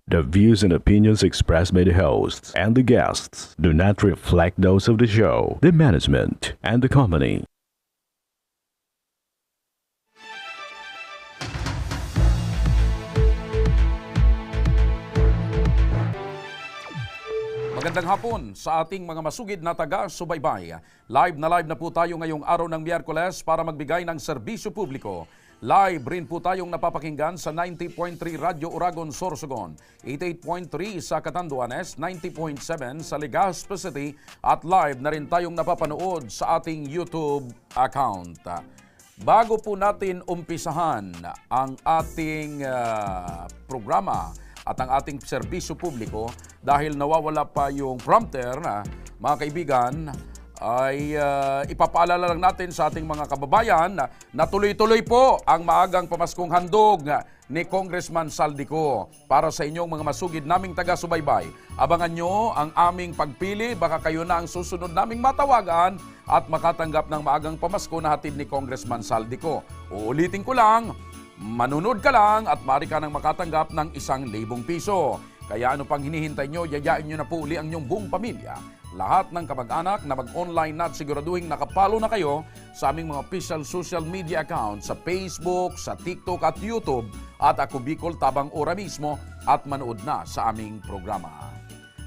The views and opinions expressed by the hosts and the guests do not reflect those of the show, the management, and the company. Magandang hapon sa ating mga masugid na taga-subaybay. Live na po tayo ngayong araw ng Miyerkules para magbigay ng serbisyo publiko. Live rin po tayong napapakinggan sa 90.3 Radyo Uragon, Sorsogon, 88.3 sa Catanduanes, 90.7 sa Legazpi City at live na rin tayong napapanood sa ating YouTube account. Bago po natin umpisahan ang ating programa at ang ating serbisyo publiko, dahil nawawala pa yung prompter na mga kaibigan, ay ipapaalala lang natin sa ating mga kababayan na tuloy-tuloy po ang maagang pamaskong handog ni Congressman Saldico para sa inyong mga masugid naming taga-subaybay. Abangan nyo ang aming pagpili, baka kayo na ang susunod naming matawagan at makatanggap ng maagang pamasko na hatid ni Congressman Saldico. Uulitin ko lang, manunod ka lang at maaari ka nang makatanggap ng 1,000 piso. Kaya ano pang hinihintay nyo, yayain nyo na po uli ang inyong buong pamilya. Lahat ng kamag-anak na mag-online na at siguraduhin nakapalo na kayo sa aming mga official social media accounts sa Facebook, sa TikTok at YouTube. At ako Bicol Tabang Ora mismo at manood na sa aming programa.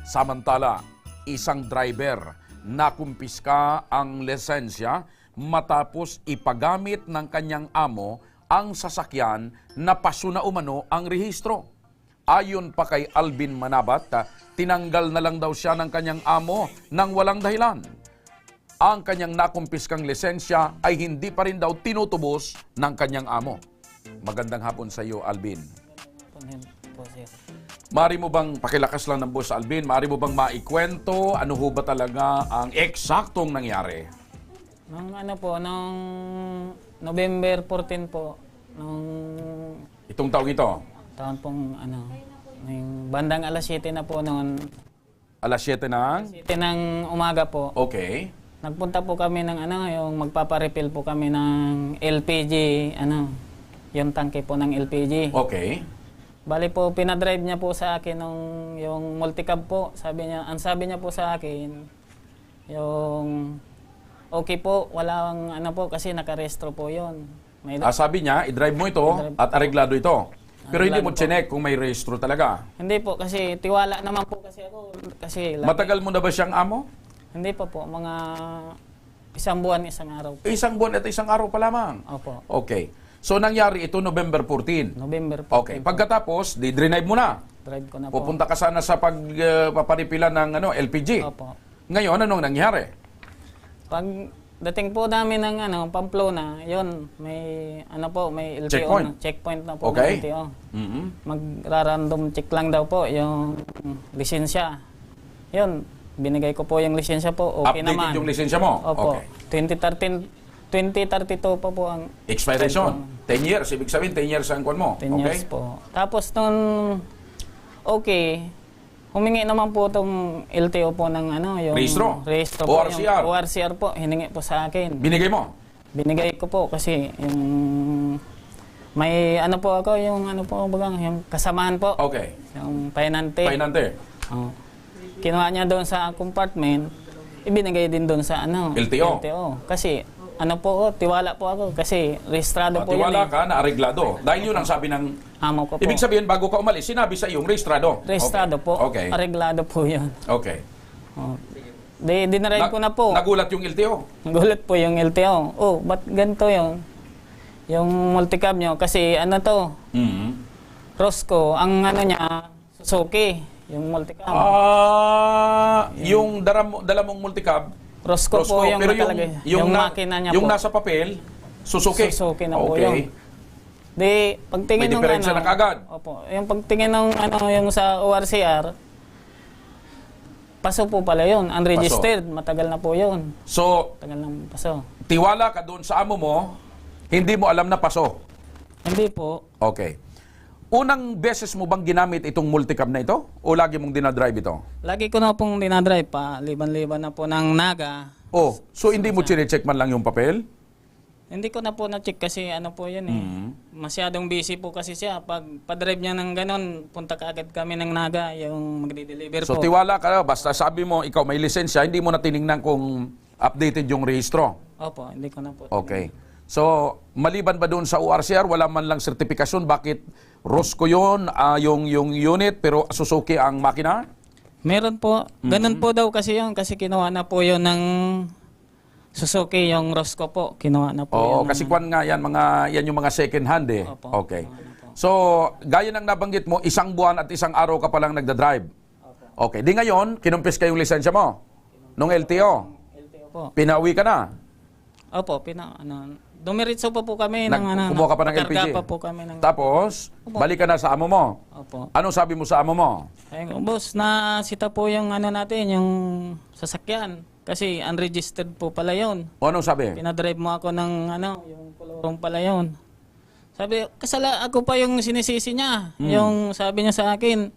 Samantala, isang driver na kumpiska ang lisensya matapos ipagamit ng kanyang amo ang sasakyan na pasuna umano ang rehistro. Ayon pa kay Alvin Manabat, tinanggal na lang daw siya ng kanyang amo nang walang dahilan. Ang kanyang nakumpiskang lisensya ay hindi pa rin daw tinutubos ng kanyang amo. Magandang hapon sa iyo, Alvin. Maari mo bang pakilakas lang ng boss, Alvin? Maari mo bang maikwento ano ho ba talaga ang eksaktong nangyari? Nung nung November 14 po, nung Itong taong ito? taon pong yung bandang alas 7 na po noon. Alas 7 ng? 7 ng umaga po. Okay. Nagpunta po kami ng yung magpaparefill po kami ng LPG, yung tangke po ng LPG. Okay. Bali po, pinadrive niya po sa akin yung multicab po. Ang sabi niya po sa akin, yung okay po, walang po kasi nakarestro po yun. Sabi niya, i-drive mo ito at areglado ito. Pero hindi mo chinek kung may rehistro talaga. Hindi po, kasi tiwala naman po kasi ako. Matagal mo na ba siyang amo? Hindi pa po, mga isang buwan, isang araw po. Isang buwan at isang araw pa lamang? Opo. Okay. So nangyari ito November 14? November 14 Okay. Pagkatapos, di-drive mo na? Drive ko na po. Pupunta ka sana sa pagpaparipilan ng LPG? Opo. Ngayon, anong nangyari? Pag dating po namin ng Pamplona, yon may may LTO Checkpoint. checkpoint na po Okay. ng LTO. Mm-hmm. Magra-random check lang daw po yung lisensya. Yon, binigay ko po yung lisensya po, okay Updated naman. yung lisensya mo? Opo. Okay. 2032 pa po ang Expiration? 10 years. Ibig sabihin, 10 years ang kwan mo? 10 years po. Tapos nung humingi naman po itong LTO po ng yung Rehistro? po, ORCR? yung ORCR po, hiningi po sa akin. Binigay mo? Binigay ko po kasi yung may po ako, yung yung kasamahan po. Okay. Yung painante. Painante? Oh. Kinuha niya doon sa compartment, ibinigay din doon sa LTO? Kasi tiwala po ako kasi rehistrado po Tiwala yun. ka na areglado. Dahil yun ang sabi ng... Amo ko po. Ibig sabihin, bago ka umalis, sinabi sa iyong rehistrado? Rehistrado Okay. po. Okay. Areglado po yun. Okay. Oh. Dinarive ko na po. Nagulat yung LTO? Nagulat po yung LTO. Oh, ba't ganito yun? Yung multicab nyo, kasi Mm-hmm. Rosco, ang niya, Suzuki, yung multicab. Yung dala mong multicab, Rosco po yung pero nakalagay. Yung makina niya yung po. nasa papel, Suzuki. Suzuki na po Okay. Di, pagtingin May ng diferensya na kagad. Opo. Yung pagtingin ng yung sa ORCR, paso po pala yun. Unregistered. Matagal na po yun. So, Matagal na paso. tiwala ka doon sa amo mo, hindi mo alam na paso. Hindi po. Okay. Unang beses mo bang ginamit itong multicab na ito? O lagi mong dinadrive ito? Lagi ko na pong dinadrive pa. Liban-liban na po ng Naga. Oh, so hindi mo chinecheck man lang yung papel? Hindi ko na po na-check kasi ano po yun eh. Masyadong busy po kasi siya. Pag pa-drive niya ng ganon, punta kaagad kami ng Naga, yung magde-deliver So po. tiwala ka, basta sabi mo ikaw may lisensya, hindi mo na tiningnan kung updated yung rehistro. Opo, hindi ko na po. Okay. So, maliban ba doon sa ORCR, wala man lang sertifikasyon, bakit Rosco yun, yung unit, pero Suzuki ang makina? Meron po. Ganon po daw kasi yun. Kasi kinuha na po yun ng Suzuki, yung Rosco po. Kinuha na po Oo, yun. kasi kwan nga yan, yan yung mga second hand eh. Opo. Okay. So, gaya ng nabanggit mo, 1 buwan at 1 araw ka palang nagdadrive. Okay. Di ngayon, kinumpis ka yung lisensya mo? Nung LTO? LTO po. Pinauwi ka na? Opo, dumiritso pa po kami ng Kumuha ka pa ng LPG? Karga pa po kami ng... Tapos, balik ka na sa amo mo? Opo. Anong sabi mo sa amo mo? Ayun, boss, nasita po yung natin, yung sasakyan. Kasi unregistered po pala yun. O anong sabi? Pinadrive mo ako ng yung kulurong pala yun. Sabi, ako pa yung sinisisi niya. Yung sabi niya sa akin,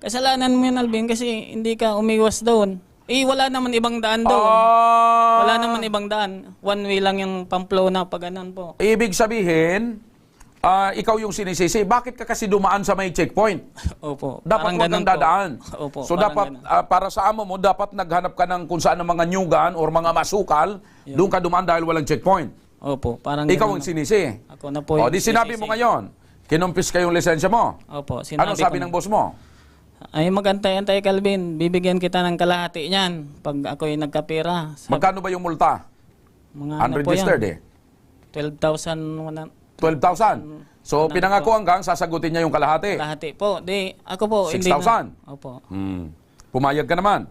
kasalanan mo yun, Alvin, kasi hindi ka umiwas doon. Wala naman ibang daan doon. Wala naman ibang daan. One way lang yung Pamplona pag ganun po. Ibig sabihin, ikaw yung sinisisi. Bakit ka kasi dumaan sa may checkpoint? Opo. Dapat parang huwag ganun kang dadaan. po. Opo, So parang dapat, ganun. para sa amo mo, dapat naghanap ka ng kung saan ang mga nyugan or mga masukal, doon ka dumaan dahil walang checkpoint. Opo, parang Ikaw ganun ang na. sinisi. Ako na po O, yung di sinabi mo sinisisi. ngayon, kinumpis ka yung lisensya mo. Opo, sinabi Ano sabi ko ng na. boss mo? Ay, magantay-antay, Calvin. Bibigyan kita ng kalahati niyan pag ako'y nagkapira. Magkano ba yung multa? Mga ano po Unregistered yan? 12,000 12,000. So, pinangako hanggang sasagutin niya yung kalahati. kalahati po. Ako po, hindi 6,000? na. Opo. Pumayag ka naman.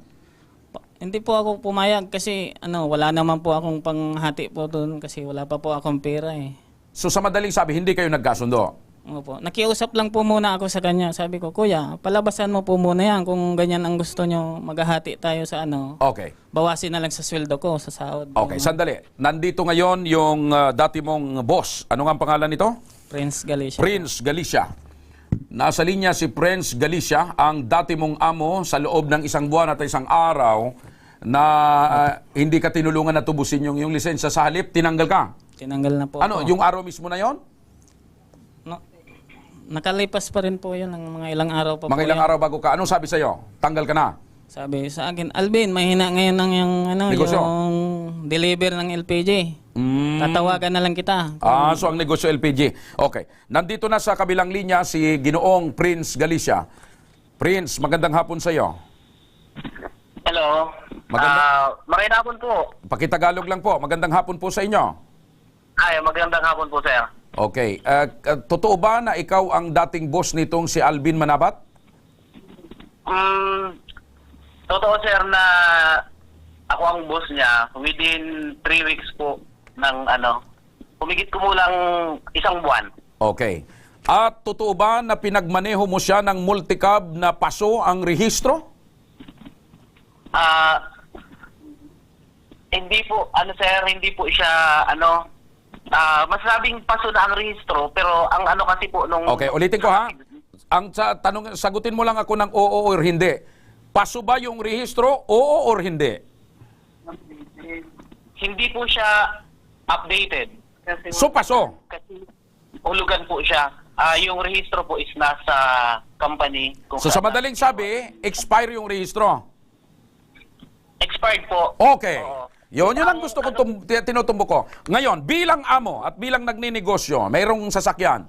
Hindi po ako pumayag kasi wala naman po akong panghati po doon kasi wala pa po akong pera eh. So, sa madaling sabi, hindi kayo nagkasundo. Opo. Nakiusap lang po muna ako sa kanya. Sabi ko, Kuya, palabasan mo po muna yan kung ganyan ang gusto nyo, maghahati tayo sa Okay. bawasin na lang sa sweldo ko, sa sahod. Okay, sandali. Nandito ngayon yung dati mong boss. Ano nga ang pangalan nito? Prince Galicia. Prince Galicia. Nasa linya si Prince Galicia, ang dati mong amo sa loob ng 1 buwan at 1 araw na hindi ka tinulungan na tubusin yung lisensya sa halip, tinanggal ka. Tinanggal na po Ano, ako. yung araw mismo na yon? Nakalipas pa rin po yun ng mga ilang araw pa Mga po ilang yun. araw bago ka. Anong sabi sa'yo? Tanggal ka na. Sabi sa akin, Alvin, mahina ngayon ng Negosyo. yung deliver ng LPG. Tatawagan na lang kita. So ang negosyo LPG. Okay. Nandito na sa kabilang linya si Ginoong Prince Galicia. Prince, magandang hapon sa iyo. Hello. Magandang hapon po. Pakitagalog lang po. Magandang hapon po sa inyo. Ay, magandang hapon po, sir. Okay. Totoo ba na ikaw ang dating boss nitong si Alvin Manabat? Totoo, sir, na ako ang boss niya within 3 weeks po ng humigit kumulang 1 buwan. Okay. At totoo ba na pinagmaneho mo siya ng multicab na paso ang rehistro? Hindi po, sir, hindi po siya, masabing paso na ang rehistro, pero ang kasi po nung... Okay, ulitin ko ha. Sagutin mo lang ako ng oo or hindi. Paso ba yung rehistro? Oo or hindi? Hindi po siya updated. So, paso. Kasi hulugan po siya. Yung rehistro po is nasa company. So, sa madaling sabi, expire yung rehistro. Expired po. Okay. Oo. Yun ang gusto ko tinutumbok ko. Ngayon, bilang amo at bilang nagninegosyo, mayroong sasakyan,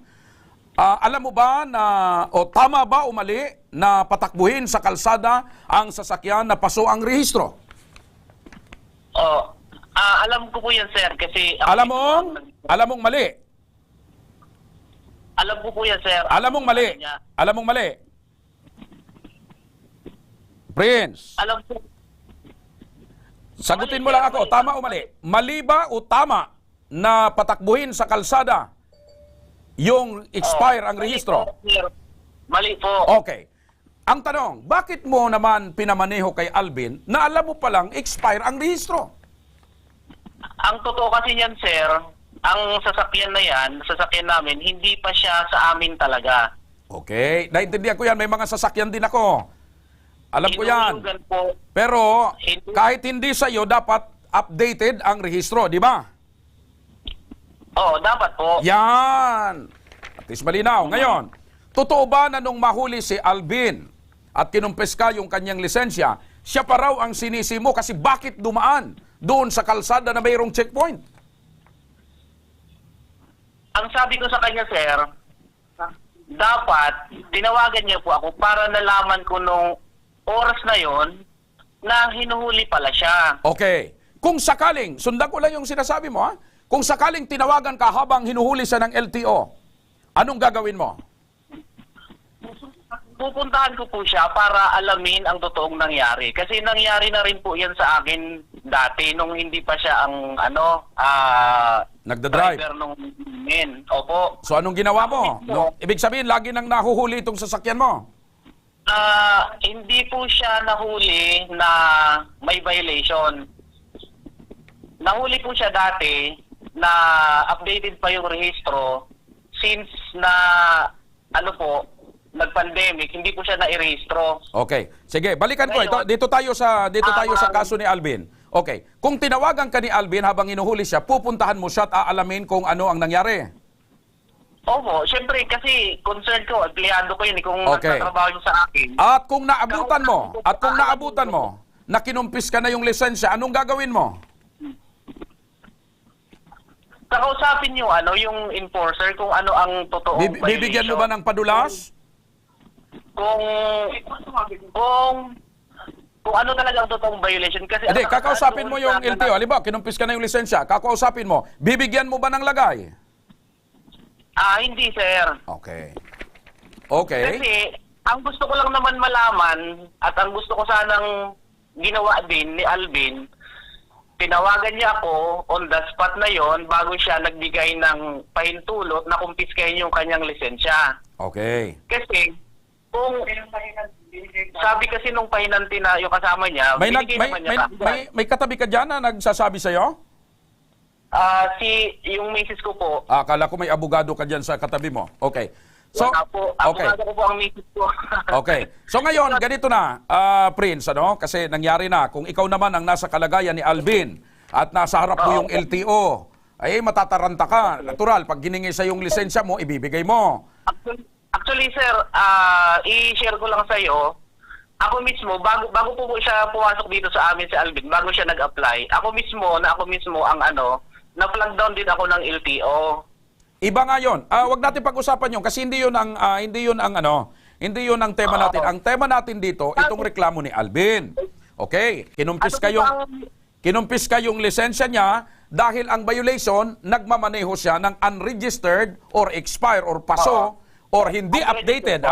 alam mo ba na, o tama ba o mali, na patakbuhin sa kalsada ang sasakyan na paso ang rehistro? Alam ko po yan, sir, kasi... Alam mong mali. Alam ko po yan, sir. Alam mong mali. Alam mong mali. Prince, Alam po. sagutin mo lang ako, tama o mali? Mali ba o tama na patakbuhin sa kalsada yung expire ang rehistro? Mali po. Okay. Ang tanong, bakit mo naman pinamaneho kay Alvin na alam mo palang expire ang rehistro? Ang totoo kasi niyan, sir, ang sasakyan na yan, sasakyan namin, hindi pa siya sa amin talaga. Okay, naintindihan ko yan. May mga sasakyan din ako. Alam ko yan. Inuulugan po. Pero kahit hindi sa iyo, dapat updated ang rehistro, di ba? Oo, dapat po. Yan! At least malinaw. Ngayon, totoo ba na nung mahuli si Alvin at kinumpis ka yung kanyang lisensya, siya pa raw ang sinisi mo kasi bakit dumaan doon sa kalsada na mayroong checkpoint? Ang sabi ko sa kanya, sir, dapat tinawagan niya po ako para nalaman ko nung oras na yon na hinuhuli pala siya. Okay. Kung sakaling, sundan ko lang yung sinasabi mo, ha? Kung sakaling tinawagan ka habang hinuhuli siya ng LTO, anong gagawin mo? Pupuntahan ko po siya para alamin ang totoong nangyari. Kasi nangyari na rin po yan sa akin dati nung hindi pa siya ang Nagdadrive. driver nung Opo. So anong ginawa mo? No, ibig sabihin, lagi nang nahuhuli itong sasakyan mo? Hindi po siya nahuli na may violation. Nahuli po siya dati na updated pa yung rehistro since na nag-pandemic, hindi po siya na-rehistro. Okay. Sige, balikan ko. Ito, dito tayo sa kaso ni Alvin. Okay. Kung tinawagan ka ni Alvin habang inuhuli siya, pupuntahan mo siya at aalamin kung ano ang nangyari. Opo, syempre kasi concern ko, empleyado ko yun kung Okay. nagtatrabaho yun sa akin. At kung naabutan mo, na kinumpis ka na yung lisensya, anong gagawin mo? Kakausapin niyo yung enforcer kung ano ang totoong Bibigyan mo ba ng padulas? Kung ano talaga ang totoong violation kasi Hindi, kakausapin mo yung LTO. Halimbawa, kinumpis ka na yung lisensya, kakausapin mo, bibigyan mo ba ng lagay? Hindi, sir. Okay. Okay. Kasi ang gusto ko lang naman malaman at ang gusto ko sanang ginawa din ni Alvin, tinawagan niya ako on the spot na yon bago siya nagbigay ng pahintulot na kumpiskahin yung kanyang lisensya. Okay. Kasi kung sabi kasi nung pahinanti na yung kasama niya, binigay naman niya may katabi ka dyan na nagsasabi sa'yo? yung misis ko po. Akala ko may abogado ka dyan sa katabi mo. Okay. So, Wala po. okay. Abogado ko po ang misis ko. Okay. So ngayon, ganito na, Prince, kasi nangyari na, kung ikaw naman ang nasa kalagayan ni Alvin at nasa harap mo yung LTO, ay matataranta ka. Natural, pag giningi sa yung lisensya mo, ibibigay mo. Actually, sir, i-share ko lang sa iyo. Ako mismo, bago po siya pumasok dito sa amin si Alvin, bago siya nag-apply, ako mismo ang na-flag down din ako ng LTO. Iba nga 'yon. Wag natin pag-usapan 'yon kasi hindi 'yon ang tema natin. Ang tema natin dito itong reklamo ni Alvin. Okay, kinumpis ka yung lisensya niya dahil ang violation nagmamaneho siya ng unregistered or expired or paso or hindi updated.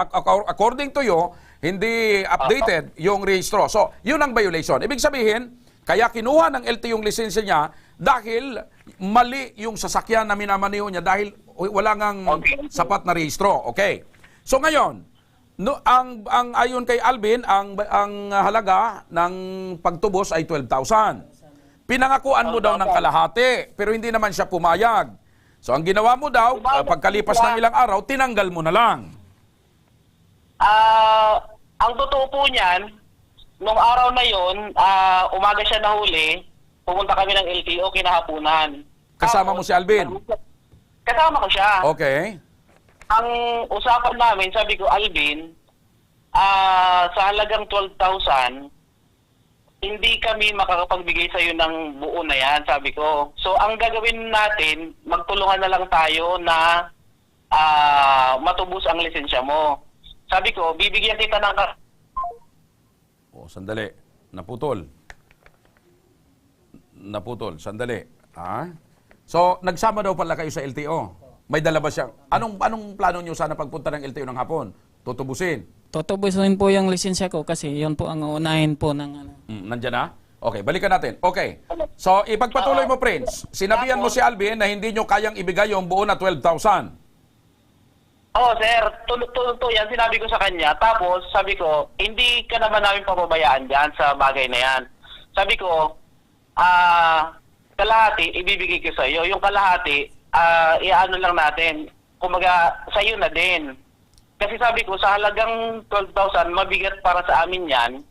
According to you, hindi updated yung rehistro. So, 'yun ang violation. Ibig sabihin, kaya kinuha ng LTO yung lisensya niya dahil mali yung sasakyan na minamaneho niya dahil wala ngang sapat na rehistro. Okay. So ngayon, ang ayon kay Alvin, ang halaga ng pagtubos ay 12,000. Pinangakuan mo daw ng kalahati, pero hindi naman siya pumayag. So ang ginawa mo daw, pagkalipas ng ilang araw, tinanggal mo na lang. Ang totoo po niyan, nung araw na yon, umaga siya nahuli, pumunta kami ng LTO kinahapunan. Kasama mo si Alvin? Kasama ko siya. Okay. Ang usapan namin, sabi ko, Alvin, sa halagang 12,000, hindi kami makakapagbigay sa'yo ng buo na yan, sabi ko. So, ang gagawin natin, magtulungan na lang tayo na matubos ang lisensya mo. Sabi ko, bibigyan kita ng... Sandali. Naputol. Sandali. So, nagsama daw pala kayo sa LTO. May dala ba siya? Anong plano niyo sana pagpunta ng LTO ng hapon? Tutubusin? Tutubusin po yung lisensya ko kasi yun po ang unahin po ng Nandiyan na? Okay, balikan natin. Okay. So, ipagpatuloy mo, Prince. Sinabihan mo si Alvin na hindi nyo kayang ibigay yung buo na 12,000. Oo, sir. Tulo yan. Sinabi ko sa kanya. Tapos, sabi ko, hindi ka naman namin pababayaan dyan sa bagay na yan. Sabi ko, kalahati, ibibigay ko sa iyo. Yung kalahati, iano lang natin. Kumaga, sa iyo na din. Kasi sabi ko, sa halagang 12,000, mabigat para sa amin yan.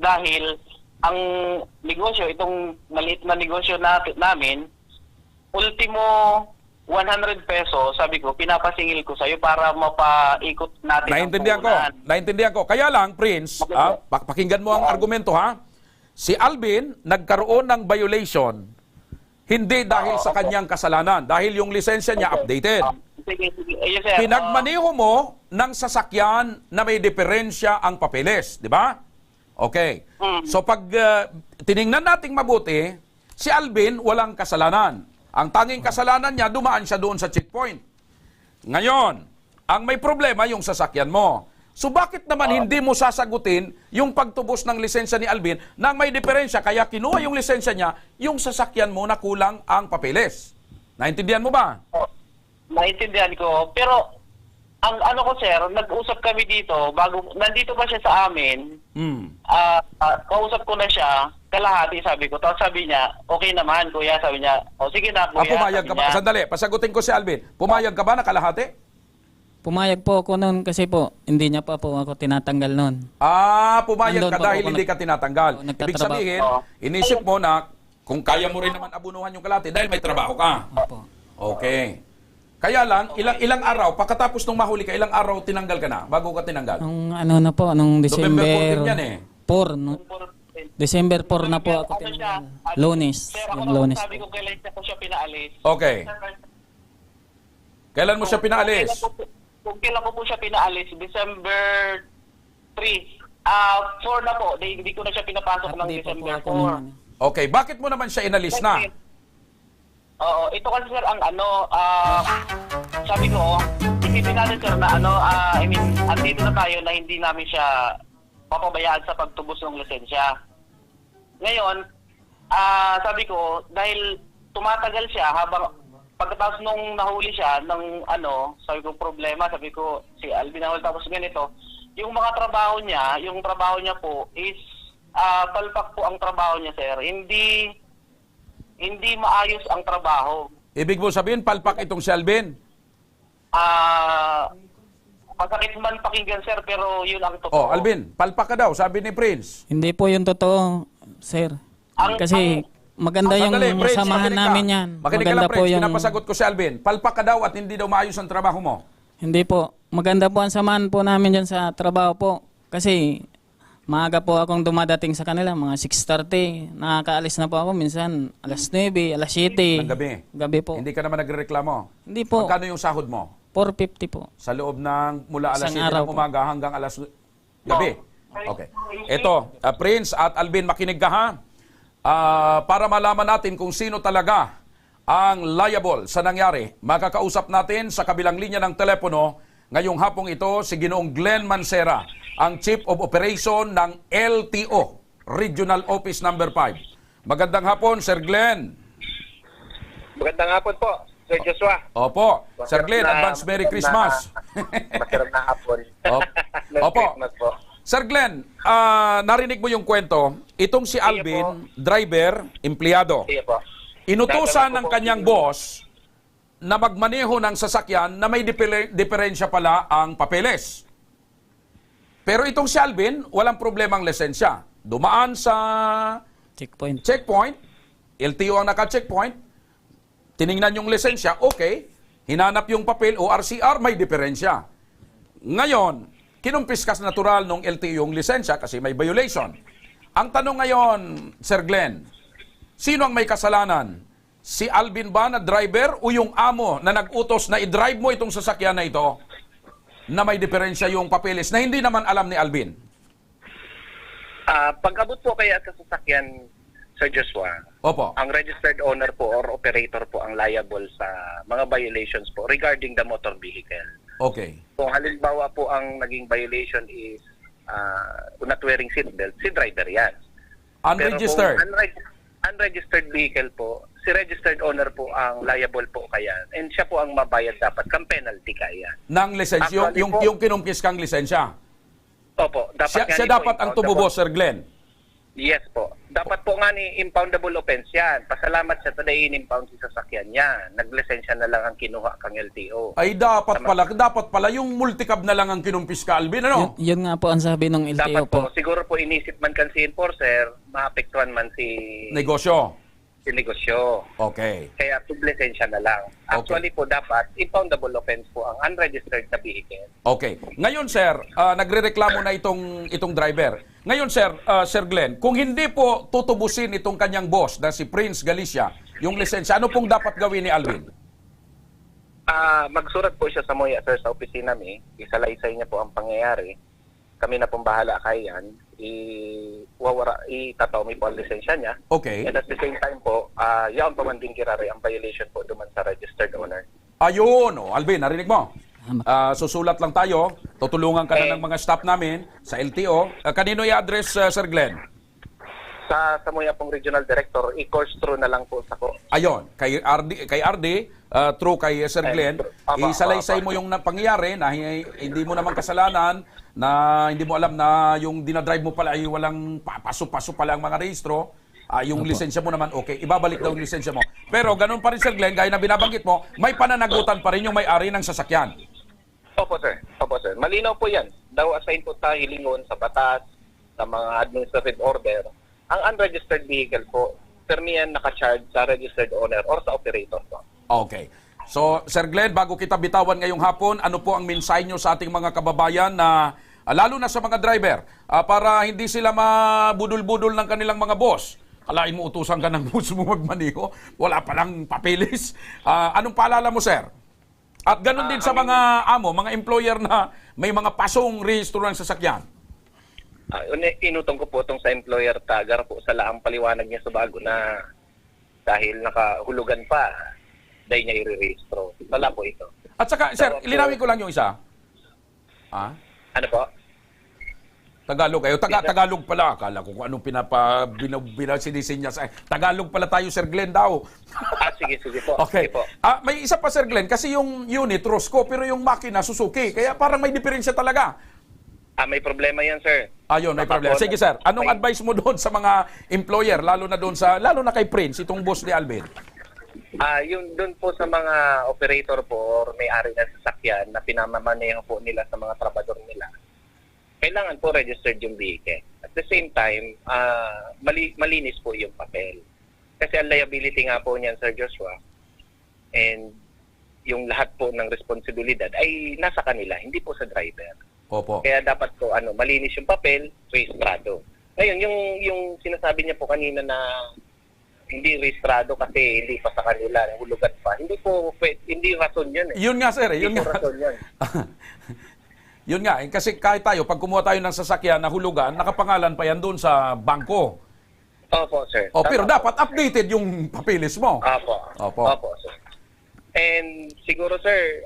Dahil, ang negosyo, itong maliit na negosyo namin, ultimo 100 pesos, sabi ko, pinapasingil ko sa'yo para mapaikot natin Naintindihan ko. Kaya lang, Prince, pakinggan mo ang argumento, ha? Si Alvin nagkaroon ng violation hindi dahil sa kanyang kasalanan, dahil yung lisensya niya updated. Sige. Yes, sir. Pinagmaneho mo ng sasakyan na may diferensya ang papeles, di ba? Okay. So pag tiningnan nating mabuti, si Alvin walang kasalanan. Ang tanging kasalanan niya, dumaan siya doon sa checkpoint. Ngayon, ang may problema yung sasakyan mo. So bakit naman hindi mo sasagutin yung pagtubos ng lisensya ni Alvin nang may diferensya, kaya kinuha yung lisensya niya, yung sasakyan mo na kulang ang papeles? Naintindihan mo ba? Naintindihan ko. Pero, ang ano ko, sir, nag-usap kami dito, bago, nandito pa siya sa amin, kausap ko na siya, kalahati, sabi ko. Tapos sabi niya, okay naman, kuya, sabi niya, o sige na, kuya. Pumayag ka ba? Sandali, pasagutin ko si Alvin. Pumayag ka ba na kalahati? Pumayag po ako noon kasi po, hindi niya pa po ako tinatanggal noon. Pumayag Nandun ka pa dahil ako hindi ka tinatanggal. Oo, Ibig nagtatrabaho. sabihin, inisip mo na kung kaya mo rin naman abunuhan yung kalahati dahil may trabaho ka. Opo. Okay. Kaya lang, ilang araw, pagkatapos nung mahuli ka, ilang araw tinanggal ka na, bago ka tinanggal? Nung ano na po, nung November 14 December yan eh. 4, no? December 4 na po ako tinanggal. Lunes, Sir, ako yung naman Lunes sabi po. ko, kailan ko siya pinaalis. Okay. Kailan mo siya pinaalis? Kung kailan ko po siya pinaalis, December 3. 4 na po. Hindi ko na siya pinapasok ng Update pa po December ako 4. noon. Okay, bakit mo naman siya inalis na? Oo, ito kasi sir ang sabi ko, isipin natin sir na andito na tayo na hindi namin siya papabayaan sa pagtubos ng lisensya. Ngayon, sabi ko, dahil tumatagal siya habang pagkatapos nung nahuli siya ng sabi ko problema, sabi ko si Alvin nahuli tapos ganito. Yung mga trabaho niya, yung trabaho niya po is palpak po ang trabaho niya sir. Hindi maayos ang trabaho. Ibig mo sabihin, palpak itong si Alvin? Masakit man pakinggan sir pero yun ang totoo. Alvin, palpak ka daw, sabi ni Prince. Hindi po yung totoo, sir. Kasi maganda yung Sandali, Prince, samahan makinig ka. namin yan. Makinig ka Maganda lang, po Prince. yung... Pinapasagot ko si Alvin. Palpak ka daw at hindi daw maayos ang trabaho mo. Hindi po. Maganda po ang samahan po namin dyan sa trabaho po. Kasi maaga po akong dumadating sa kanila, mga 6:30. Nakakaalis na po ako minsan alas 9, alas 7. Ng gabi. Gabi po. Hindi ka naman nagreklamo. Hindi po. Magkano yung sahod mo? 450 po. Sa loob ng mula alas Isang 7 araw ng umaga hanggang alas gabi. Okay. Ito, Prince at Alvin, makinig ka ha. Para malaman natin kung sino talaga ang liable sa nangyari. Makakausap natin sa kabilang linya ng telepono ngayong hapong ito si Ginoong Glenn Mancera, ang Chief of Operation ng LTO, Regional Office Number 5. Magandang hapon, Sir Glenn. Magandang hapon po, Sir Joshua. Opo, Sir Glenn, advance Merry Christmas. Masarap na hapon. Merry Opo. Christmas po. Sir Glenn, narinig mo yung kwento. Itong si Alvin, driver, empleyado. Sige po. Inutusan ng kanyang boss na magmaneho ng sasakyan na may diferensya pala ang papeles. Pero itong si Alvin, walang problemang lisensya. Dumaan sa Checkpoint. checkpoint, LTO ang naka-checkpoint, tiningnan yung lisensya, okay, hinanap yung papel o RCR, may diferensya. Ngayon, kinumpiskas natural nung LTO yung lisensya kasi may violation. Ang tanong ngayon, Sir Glenn, sino ang may kasalanan? Si Alvin ba na driver o yung amo na nag-utos na i-drive mo itong sasakyan na ito na may diferensya yung papeles na hindi naman alam ni Alvin? Pag-abot po kaya sa sasakyan, Sir Joshua, Opo. ang registered owner po or operator po ang liable sa mga violations po regarding the motor vehicle. Okay. Kung halimbawa po ang naging violation is not wearing seatbelt, si driver yan. Unregistered. Pero kung unregistered vehicle po, si registered owner po ang liable po kaya. And siya po ang mabayad dapat kang penalty kaya. Ng lisensya, Actually po, yung kinumpis kang lisensya. Opo, dapat Siya dapat ang tumubos, Sir Glenn. Yes po. Dapat po nga ni impoundable offense yan. Pasalamat siya today in-impound si sasakyan niya. Naglisensya na lang ang kinuha kang LTO. Ay dapat pala yung multicab na lang ang kinumpis ka, Alvin, ano? Yun nga po ang sabi ng LTO Dapat po. po, siguro po inisip man kan si enforcer, maapektuhan man si Negosyo. sinegosyo. Okay. Kaya lisensya na lang. Actually po dapat impoundable offense po ang unregistered na vehicle. Okay. Ngayon, sir, nagrereklamo na itong driver. Ngayon, sir, Sir Glenn, kung hindi po tutubusin itong kanyang boss na si Prince Galicia, yung lisensya, ano pong dapat gawin ni Alvin? Magsurat po siya sa MOIA, sir, sa opisina mi. Isalaysay niya po ang pangyayari. Kami na pong bahala kay yan. Itataw mi po ang lisensya niya. Okay. And at the same time po, yaon pa man din kirari ang violation po duman sa registered owner. Ayun, Alvin, narinig mo? Susulat lang tayo. Tutulungan ka na ng mga staff namin sa LTO. Kanino i-address, Sir Glenn? Sa MOIA pong regional director, i-course through na lang po sa ko. Ayun, kay RD, through kay Sir Glenn, isalaysay mo yung pangyayari na hindi mo naman kasalanan, na hindi mo alam na yung dinadrive mo pala ay walang paso-paso pala ang mga rehistro. Yung lisensya mo naman, okay, ibabalik daw yung lisensya mo. Pero ganun pa rin, Sir Glenn, gaya na binabanggit mo, may pananagutan pa rin yung may-ari ng sasakyan. Opo, sir. Opo, sir. Malinaw po yan. Daw assign po tayo hilingon sa batas, sa mga administrative order. Ang unregistered vehicle po, permiyan naka-charge sa registered owner or sa operator po. Okay. So, Sir Glenn, bago kita bitawan ngayong hapon, ano po ang mensahe nyo sa ating mga kababayan na, lalo na sa mga driver, para hindi sila mabudol-budol ng kanilang mga boss? Kalain mo utusan ka ng boss mo magmaniho, wala palang papeles. Anong paalala mo, sir? At ganun din sa mga mga employer na may mga pasong rehistro ng sasakyan. Inutong ko po itong sa employer tagar po sa laang paliwanag niya sa bago na dahil nakahulugan pa, dahil niya i-rehistro. Wala po ito. At saka, sir, linawin ko lang yung isa. Ano po? Tagalog kayo. Tagalog pala. Akala ko kung anong sinisinya sa... Tagalog pala tayo, Sir Glenn daw. Sige po. Okay. Sige po. May isa pa, Sir Glenn, kasi yung unit, Rosco, pero yung makina, Suzuki. Kaya parang may diferensya talaga. May problema yan, sir. Ayun, may problema. Sige, sir. Anong advice mo doon sa mga employer, lalo na kay Prince, itong boss ni Alvin? Yung doon po sa mga operator po or may-ari ng sasakyan na pinamamaneho po nila sa mga trabador nila, kailangan po registered yung vehicle. At the same time, malinis po yung papel. Kasi ang liability nga po niyan, Sir Joshua, and yung lahat po ng responsibilidad ay nasa kanila, hindi po sa driver. Opo. Kaya dapat po malinis yung papel, rehistrado. Ngayon, yung sinasabi niya po kanina na hindi rehistrado kasi hindi pa sa kanila, hulugan pa. Hindi rason yun eh. Yun nga, sir. Yun Hindi nga. po rason yun. Yun nga. Kasi kahit tayo, pag kumuha tayo ng sasakyan na hulugan, nakapangalan pa yan doon sa bangko. Opo, sir. Pero Tama dapat updated yung papeles mo. Opo, sir. And siguro, sir,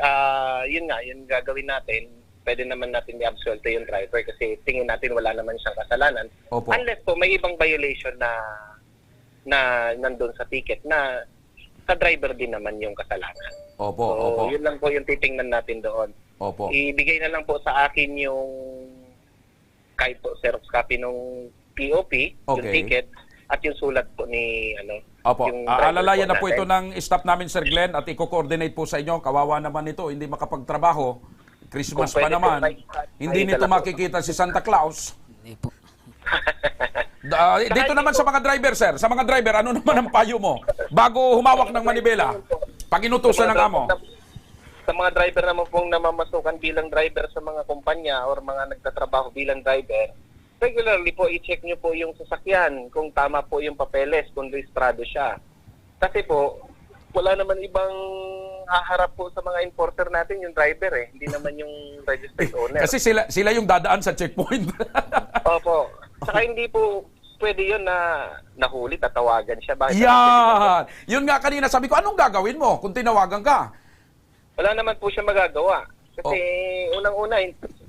yun nga, yun gagawin natin. Pwede naman natin i-absuelte yung driver kasi tingin natin wala naman siyang kasalanan. Opo. Unless po may ibang violation na nandun sa ticket na sa driver din naman yung kasalanan. Opo. Yun lang po yung titingnan natin doon. Opo. Ibigay na lang po sa akin yung kahit po Xerox copy nung POP, yung Okay. ticket, at yung sulat po ni Opo. yung driver Alalayan na po natin. ito ng staff namin, Sir Glenn, at i-coordinate po sa inyo. Kawawa naman ito, hindi makapagtrabaho. Christmas Kung pa pwede naman. po, Hindi nakita nito lang po. makikita si Santa Claus. Dito naman sa mga driver, sir. Sa mga driver, ano naman ang payo mo? Bago humawak ng manibela, pag inutusan ng amo. Sa mga driver naman pong namamasukan bilang driver sa mga kumpanya or mga nagtatrabaho bilang driver, regularly po i-check nyo po yung sasakyan kung tama po yung papeles, kung rehistrado siya. Kasi po, wala naman ibang haharap po sa mga importer natin yung driver eh. Hindi naman yung registered owner. Kasi sila yung dadaan sa checkpoint. Opo. Saka hindi po pwede yun na nahuli, tatawagan siya. Bakit? Yan! Yun nga kanina, sabi ko, anong gagawin mo kung tinawagan ka? Wala naman po siya magagawa. Kasi unang-una,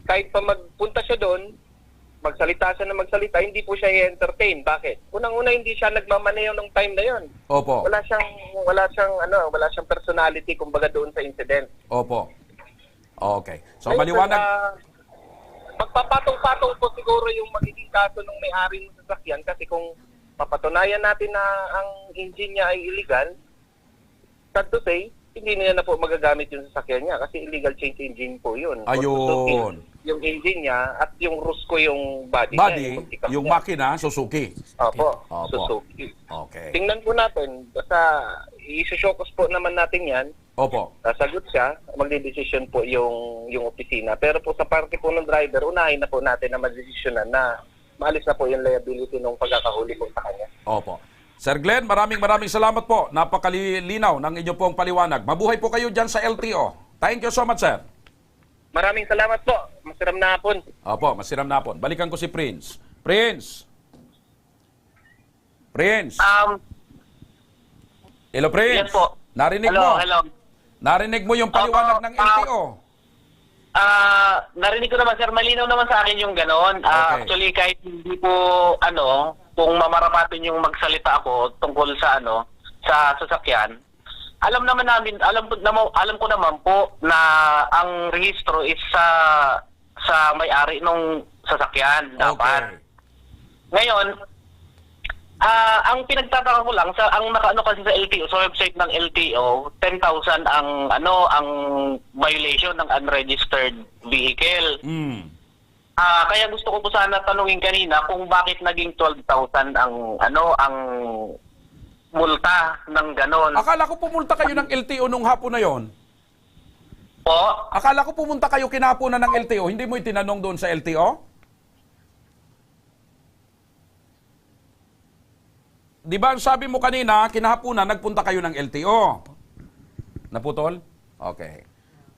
kahit pa magpunta siya doon, magsalita siya na magsalita, hindi po siya i-entertain. Bakit? Unang-una, hindi siya nagmamaneho ng time na yon. Opo. Wala siyang personality kumbaga doon sa incident. Opo. Okay. So, Ngayon, maliwanag. Magpapatong-patong po siguro yung magiging kaso ng may-ari ng sasakyan kasi kung papatunayan natin na ang engine niya ay illegal, sad to say, hindi niya na po magagamit yung sasakyan niya kasi illegal change engine po yun. Ayun. yung engine niya at yung Rusco yung body, Body, multicam yung niya. makina, Suzuki. Opo, Opo. Suzuki. Okay. Tingnan po natin, basta i-showcase po naman natin yan. Opo. Sasagot siya, magdidesisyon po yung opisina. Pero po sa parte po ng driver, unahin na po natin na magdesisyonan na maalis na po yung liability ng pagkakahuli po sa kanya. Opo. Sir Glenn, maraming salamat po. Napakalinaw ng inyo pong paliwanag. Mabuhay po kayo dyan sa LTO. Thank you so much, sir. Maraming salamat po. Masiram na hapon. Opo, masiram na po. Balikan ko si Prince. Prince! Prince! Hello, Prince. Yes po. Narinig Hello, mo? hello. Narinig mo yung paliwanag ng LTO? Narinig ko naman, sir, malinaw naman sa akin yung ganon. Okay. Actually, kahit hindi po, kung mamarapatin yung magsalita ako tungkol sa, sa sasakyan, alam ko naman po na ang rehistro is sa may-ari nung sasakyan dapat. Okay. Ngayon, ang pinagtataka ko lang ang nakaano kasi sa LTO, sa website ng LTO, 10,000 ang violation ng unregistered vehicle. Mm. Kaya gusto ko po sana tanungin kanina kung bakit naging 12,000 ang multa ng ganon. Akala ko pumunta kayo ng LTO nung hapon na yon. Po? Akala ko pumunta kayo kinahaponan ng LTO. Hindi mo itinanong doon sa LTO? Di ba sabi mo kanina, kinahaponan, nagpunta kayo ng LTO? Naputol? Okay.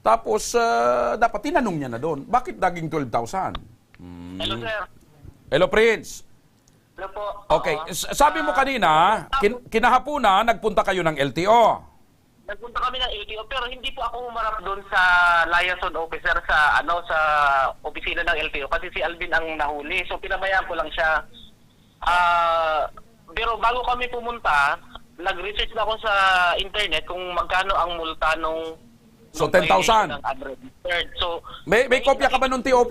Tapos, dapat tinanong niya na doon. Bakit naging 12,000? Hello, sir. Hello, Prince. Hello po. Okay. Sabi mo kanina, kinahaponan, nagpunta kayo ng LTO. Nagpunta kami ng LTO pero hindi po ako humarap doon sa liaison officer sa opisina ng LTO kasi si Alvin ang nahuli. So pinabayaan ko lang siya. Pero bago kami pumunta, nag-research na ako sa internet kung magkano ang multa nung So 10,000. ng unregistered. So May kopya ka ba nung TOP?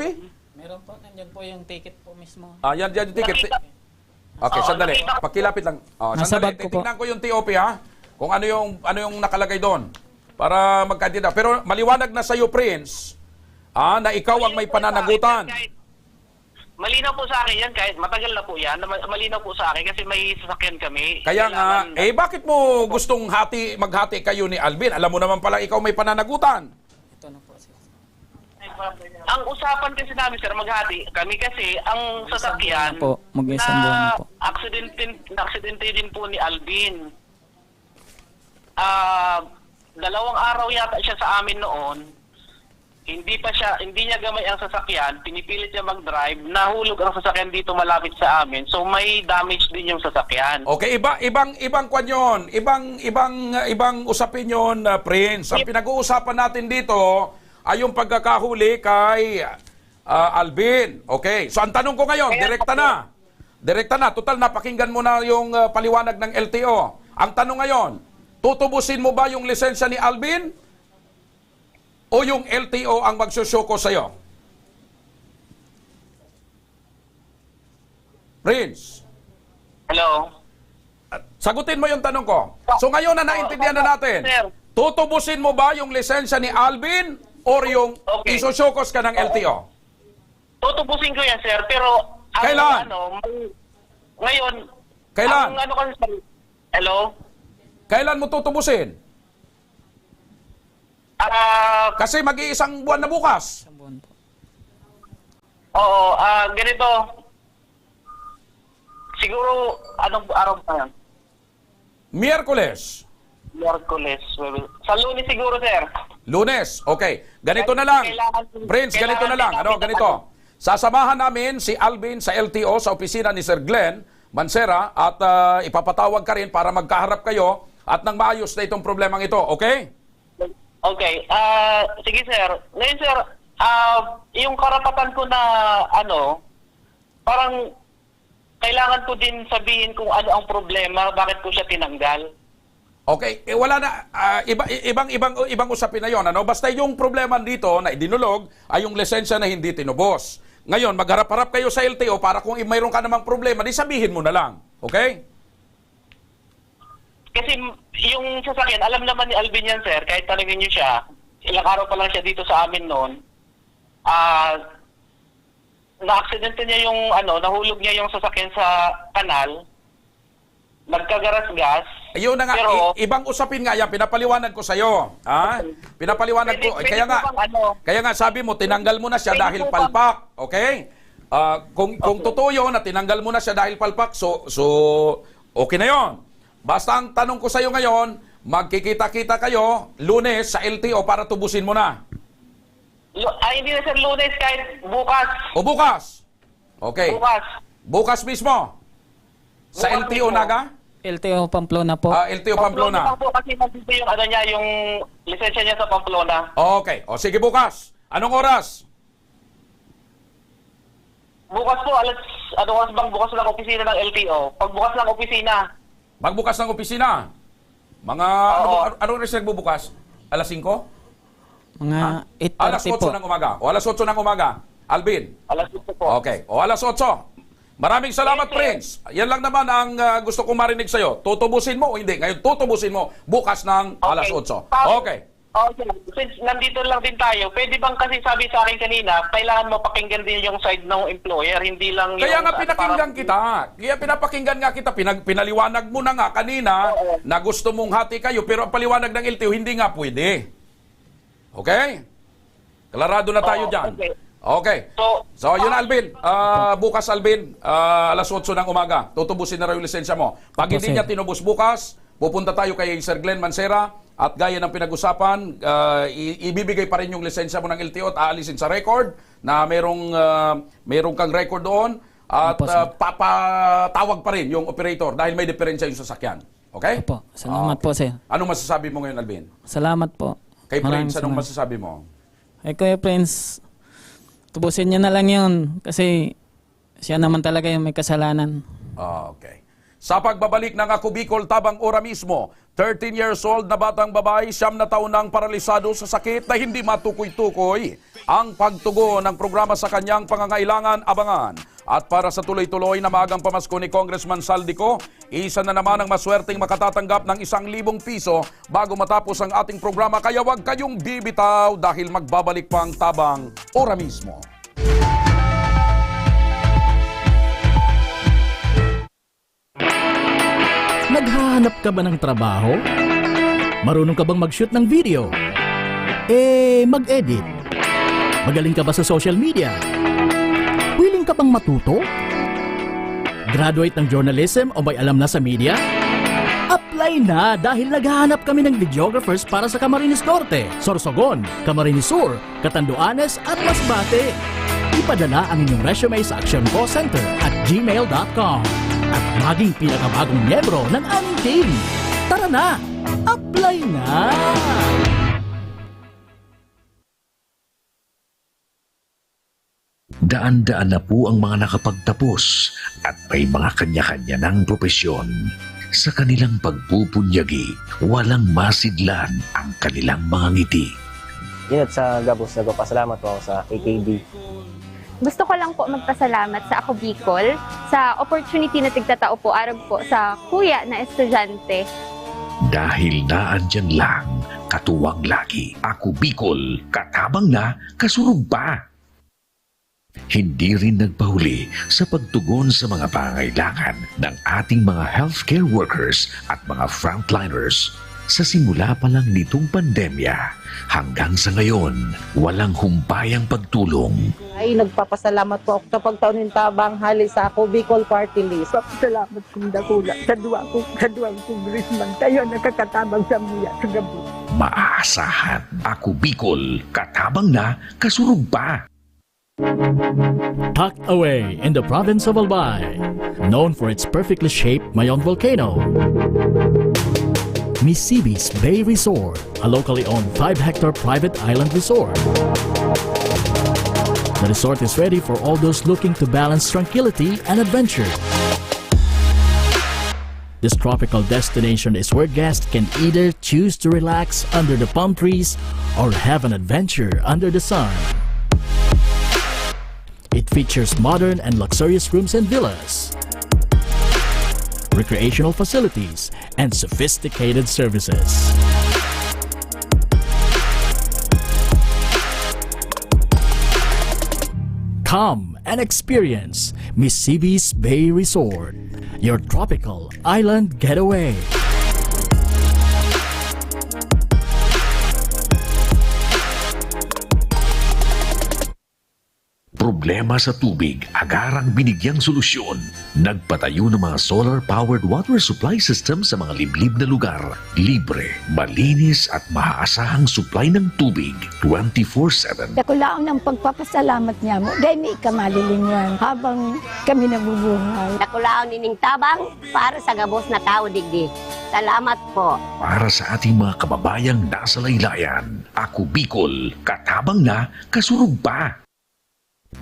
Meron po, nandiyan po yung ticket po mismo. Yan yung ticket. Nakita- Okay, Oo, sandali. nakita ko. Pakilapit lang. Nasa Sandali. bag ko po. Titignan ko yung TOP ha. Kung ano yung nakalagay doon. Para magkantida. Pero maliwanag na sa iyo, Prince, na ikaw ang may pananagutan. Malinaw po sa akin yan kahit matagal na po yan. Malinaw po sa akin kasi may sasakyan kami. Kaya nga, Kailangan- bakit mo gustong maghati kayo ni Alvin? Alam mo naman pala ikaw may pananagutan. Ito na po, sir. Ang usapan kasi namin, sir, maghati kami kasi ang sasakyan Po, mag-isang buwan na po. aksidente din po ni Alvin. 2 araw yata siya sa amin noon. Hindi niya gamay ang sasakyan, pinipilit niya mag-drive, nahulog ang sasakyan dito malapit sa amin. So may damage din yung sasakyan. Okay, ibang kwan yun. Ibang usapin yun, Prince. Ang pinag-uusapan natin dito ay yung pagkakahuli kay Alvin. Okay. So ang tanong ko ngayon, direkta na. Direkta na. Total, napakinggan mo na yung paliwanag ng LTO. Ang tanong ngayon, tutubusin mo ba yung lisensya ni Alvin? O yung LTO ang magsusuko sa'yo? Prince, Hello? sagutin mo yung tanong ko. So ngayon na naintindihan na natin, Sir. tutubusin mo ba yung lisensya ni Alvin or yung Okay. isusukos ka ng LTO? Tutubusin ko yan, sir, pero Kailan? Ngayon, Kailan? hello? Kailan mo tutubusin? Kasi mag-iisang buwan na bukas. Isang buwan po. Oo, ganito. Siguro, anong araw pa yan? Miyerkules. Miyerkules. Sa Lunes siguro, sir. Lunes. Okay. Ganito na lang. Prince, ganito na lang. Ganito. Sasamahan namin si Alvin sa LTO sa opisina ni Sir Glenn Mancera at ipapatawag ka rin para magkaharap kayo at nang maayos na itong problemang ito. Okay? Okay. Sige, sir. Ngayon, sir, yung karapatan ko na, parang kailangan ko din sabihin kung ano ang problema, bakit ko siya tinanggal. Okay, wala na ibang usapin na 'yon, Basta yung problema dito na idinulog ay yung lisensya na hindi tinubos. Ngayon, magharap-harap kayo sa LTO para kung mayroon ka namang problema, di sabihin mo na lang. Okay? Kasi yung sasakyan, alam naman ni Alvin yan, sir, kahit tanongin niyo siya, ilang araw pa lang siya dito sa amin noon, na-aksidente niya yung nahulog niya yung sasakyan sa kanal. Nagkagaras-gas. Ayun na nga, Pero, ibang usapin nga yan, pinapaliwanag ko sa'yo. Ha? Pinapaliwanag ko. Pwede Kaya nga, po bang kaya nga sabi mo, tinanggal mo na siya Pwede dahil po bang- palpak. Okay? Kung totoo yun na tinanggal mo na siya dahil palpak, so okay na yon. Basta ang tanong ko sa'yo ngayon, magkikita-kita kayo Lunes sa LTO para tubusin mo na. hindi na sir Lunes, kahit bukas. O bukas? Okay. Bukas. Bukas mismo? Sa Bukas LTO mismo. Naga? LTO Pamplona po. LTO Pamplona. Po, kasi nandito yung yung lisensya niya sa Pamplona. Okay. O sige bukas. Anong oras? Bukas po, oras bang bukas ng opisina ng LTO? Pag bukas ng opisina, Magbukas ng opisina. Mga, ano oras nagbubukas? Alas 5? Mga Alas 8:30 po. 8 ng umaga. O alas 8 ng umaga. Alvin. alas 8 po. Okay. O alas 8. Maraming salamat, Yes, sir. Prince. Yan lang naman ang gusto kong marinig sa'yo. Tutubusin mo o hindi? Ngayon, tutubusin mo bukas ng alas 8. Okay. Okay. Since nandito lang din tayo, pwede bang kasi sabi sa akin kanina, kailangan mo pakinggan din yung side ng employer, hindi lang Kaya yung... nga pinakinggan kita. Kaya pinapakinggan nga kita. Pinaliwanag mo na nga kanina Oo. na gusto mong hati kayo, pero ang paliwanag ng LTO, hindi nga pwede. Okay? Klarado na tayo Oo, dyan. okay. Okay. So, yun Alvin. Bukas Alvin, alas 8 ng umaga. Tutubusin na raw yung lisensya mo. Pag Opo, hindi sir. niya tinubos bukas, pupunta tayo kay Sir Glenn Mancera at gaya ng pinag-usapan, ibibigay pa rin yung lisensya mo ng LTO at aalisin sa record na merong kang record doon at Opo, sir. papatawag pa rin yung operator dahil may diferensya yung sasakyan. Okay? Opo. Salamat po, sir. Anong masasabi mo ngayon, Alvin? Salamat po. Kay Maraming Prince, anong salamat. masasabi mo? Kay Kuya Prince, tubusin niya na lang yun kasi siya naman talaga yung may kasalanan. Okay. Sa pagbabalik ng Ako Bicol Tabang Ora mismo, 13 years old na batang babae, 9 na taon nang paralisado sa sakit na hindi matukoy-tukoy. Ang pagtugon ng programa sa kanyang pangangailangan, abangan. At para sa tuloy-tuloy na maagang pamasko ni Congressman Saldico, isa na naman ang maswerteng makatatanggap ng 1,000 piso bago matapos ang ating programa. Kaya huwag kayong bibitaw dahil magbabalik pang Tabang Ora mismo. Naghahanap ka ba ng trabaho? Marunong ka bang mag-shoot ng video? Mag-edit? Magaling ka ba sa social media? Willing ka bang matuto? Graduate ng journalism o may alam na sa media? Apply na dahil naghahanap kami ng videographers para sa Camarines Norte, Sorsogon, Camarines Sur, Catanduanes at Masbate. Ipadala ang inyong resume sa actioncallcenter@gmail.com at maging pinakabagong miyembro ng aming team. Tara na! Apply na! Daan-daan na po ang mga nakapagtapos at may mga kanya-kanya ng propesyon. Sa kanilang pagpupunyagi, walang masidlan ang kanilang mga ngiti. Yun at sa Gabos, nagpapasalamat po ako sa AKB. Gusto ko lang po magpasalamat sa Ako Bicol sa opportunity na tigtatao po arog po sa kuya na estudyante. Dahil naandyan lang, katuwang lagi. Ako Bicol, katabang na, kasurug pa. Hindi rin nagpahuli sa pagtugon sa mga pangangailangan ng ating mga healthcare workers at mga frontliners. Sa simula pa lang nitong pandemya, hanggang sa ngayon, walang humpayang pagtulong. Ay, nagpapasalamat po ako sa pagtaunin tabang hali sa Ako Bicol Party List. Salamat kong dakula sa duwang congressman. Tayo nakakatabang sa muya sa gabi. Maaasahan, Ako Bicol, katabang na, kasurug pa. Tucked away in the province of Albay, known for its perfectly shaped Mayon volcano, Misibis Bay Resort, a locally owned 5-hectare private island resort. The resort is ready for all those looking to balance tranquility and adventure. This tropical destination is where guests can either choose to relax under the palm trees or have an adventure under the sun. It features modern and luxurious rooms and villas, recreational facilities, and sophisticated services. Come and experience Mississippi's Bay Resort, your tropical island getaway. Problema sa tubig, agarang binigyang solusyon. Nagpatayo ng mga solar-powered water supply system sa mga liblib na lugar. Libre, malinis at maaasahang supply ng tubig 24/7. Dako lang ng pagpapasalamat niya mo. Dahil may ikamalilingan habang kami nabubuhay. Nakulaon nining tabang para sa gabos na tao digdi. Salamat po. Para sa ating mga kababayang nasa laylayan, Ako Bicol, katabang na, kasurug pa.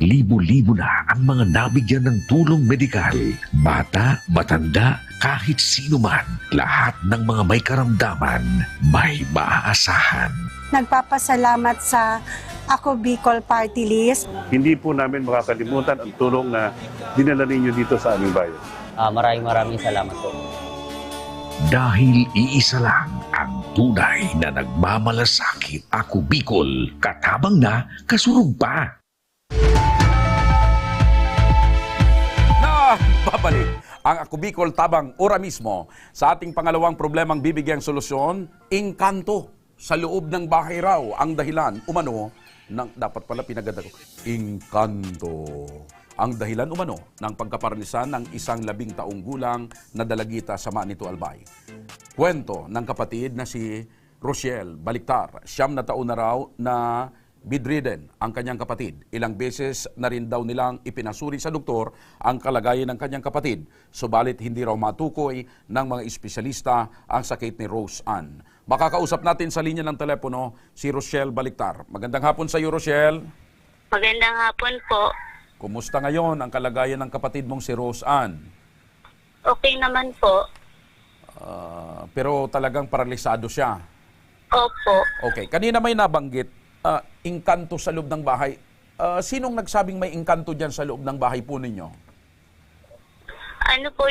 Libo-libo na ang mga nabigyan ng tulong medikal. Bata, matanda, kahit sino man, lahat ng mga may karamdaman, may maaasahan. Nagpapasalamat sa Ako Bicol Party List. Hindi po namin makakalimutan ang tulong na dinala ninyo dito sa aming bayan. Maraming salamat po. Dahil iisa lang ang tunay na nagmamalasakit. Ako Bicol, katabang na, kasurug pa. Babalik ang Ako Bicol tabang ora mismo sa ating pangalawang problemang bibigyang solusyon, engkanto. Sa loob ng bahay raw ang dahilan umano ng dapat pala pinaganda ko. Engkanto. Ang dahilan umano ng pagkaparalisan ng isang 12 taong gulang na dalagita sa Manito Albay. Kwento ng kapatid na si Rochelle Baliktar, 9 na taon na raw na bedridden ang kanyang kapatid. Ilang beses na rin daw nilang ipinasuri sa doktor ang kalagayan ng kanyang kapatid. Subalit hindi raw matukoy ng mga espesyalista ang sakit ni Rose Ann. Makakausap natin sa linya ng telepono si Rochelle Baliktar. Magandang hapon sa iyo, Rochelle. Magandang hapon po. Kumusta ngayon ang kalagayan ng kapatid mong si Rose Ann? Okay naman po. Pero talagang paralisado siya. Opo. Okay, kanina may nabanggit engkanto sa loob ng bahay. Sinong nagsabing may engkanto dyan sa loob ng bahay po ninyo? Ano po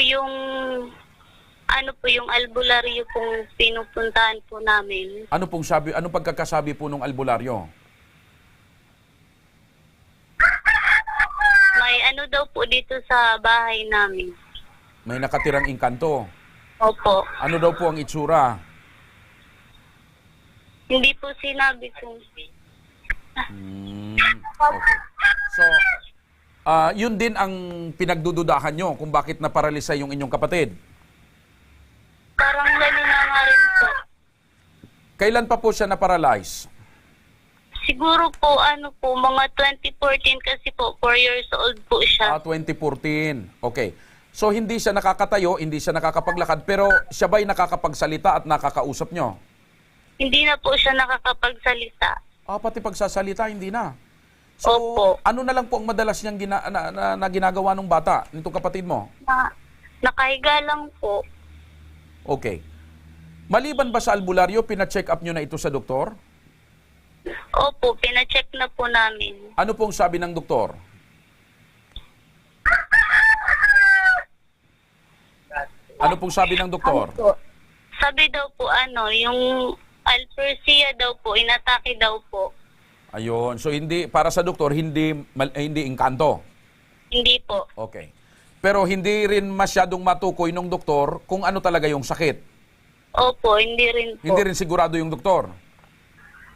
yung albularyo pong pinupuntahan po namin? Anong pagkakasabi po nung albularyo? May ano daw po dito sa bahay namin. May nakatirang engkanto. Opo. Ano daw po ang itsura? Hindi po sinabi kung... Okay. So, yun din ang pinagdududahan nyo kung bakit naparalisa yung inyong kapatid. Parang gano'n na nga rin po. Kailan pa po siya naparalyze? Siguro po, mga 2014 kasi po, 4 years old po siya. 2014. Okay. So, hindi siya nakakatayo, hindi siya nakakapaglakad, pero siya ba'y nakakapagsalita at nakakausap nyo? Hindi na po siya nakakapagsalita. Pati pagsasalita, hindi na. So, Opo. ano na lang po ang madalas niyang na ginagawa ng bata, nitong kapatid mo? Nakahiga lang po. Okay. Maliban ba sa albularyo, pina-check up nyo na ito sa doktor? Opo, pina-check na po namin. Ano pong sabi ng doktor? Ano pong sabi ng doktor? Sabi daw po yung alpersia daw po, inatake daw po. Ayun. So hindi para sa doktor hindi engkanto. Hindi po. Okay. Pero hindi rin masyadong matukoy ng doktor kung ano talaga yung sakit. Opo, hindi rin po. Hindi rin sigurado yung doktor.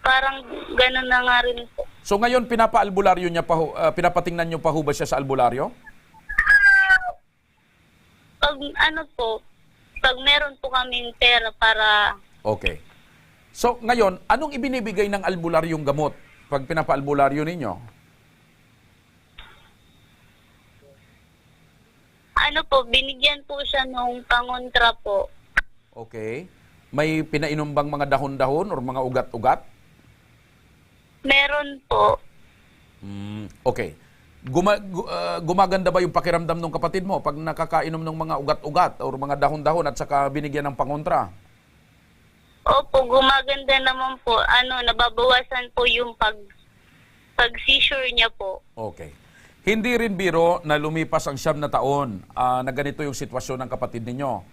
Parang gano'n na nga rin po. So ngayon pinapa-albularyo niya pinapatingnan niyo pa ho ba siya sa albularyo? Pag meron po kaming pera para... Okay. So, ngayon, anong ibinibigay ng albularyong gamot pag pinapa-albularyo ninyo? Binigyan po siya nung pangontra po. Okay. May pinainom bang mga dahon-dahon or mga ugat-ugat? Meron po. Okay. Gumaganda ba yung pakiramdam ng kapatid mo pag nakakainom ng mga ugat-ugat or mga dahon-dahon at saka binigyan ng pangontra? Opo, gumaganda naman po. Nababawasan po yung pag-seizure niya po. Okay. Hindi rin biro na lumipas ang 9 na taon na ganito yung sitwasyon ng kapatid ninyo.